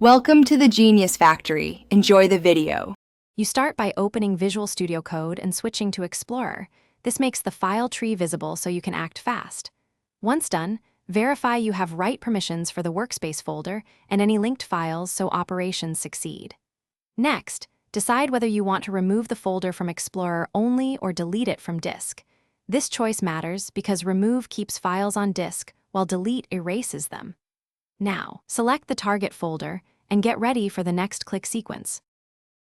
Welcome to the Genius Factory. Enjoy the video. You start by opening Visual Studio Code and switching to Explorer. This makes the file tree visible so you can act fast. Once done, verify you have right permissions for the Workspace folder and any linked files so operations succeed. Next, decide whether you want to remove the folder from Explorer only or delete it from disk. This choice matters because remove keeps files on disk while delete erases them. Now, select the target folder and get ready for the next click sequence.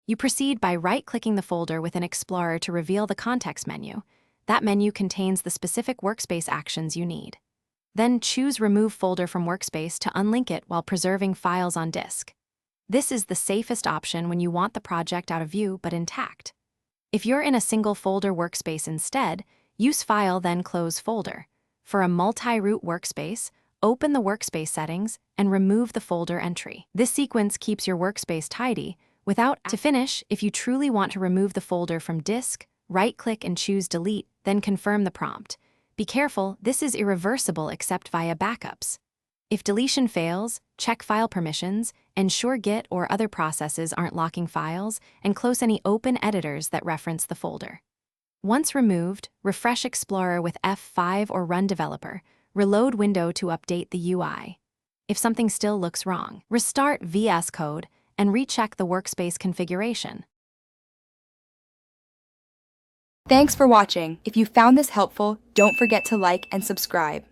You proceed by right-clicking the folder within Explorer to reveal the context menu. That menu contains the specific Workspace actions you need. Then choose Remove Folder from Workspace to unlink it while preserving files on disk. This is the safest option when you want the project out of view but intact. If you're in a single folder workspace instead, use File then Close Folder. For a multi-root workspace, open the Workspace settings and remove the folder entry. This sequence keeps your workspace tidy. To finish, if you truly want to remove the folder from disk, right-click and choose Delete, then confirm the prompt. Be careful, this is irreversible except via backups. If deletion fails, check file permissions, ensure Git or other processes aren't locking files, and close any open editors that reference the folder. Once removed, refresh Explorer with F5 or Run Developer. Reload window to update the UI. If something still looks wrong, restart VS Code and recheck the workspace configuration. Thanks for watching. If you found this helpful, don't forget to like and subscribe.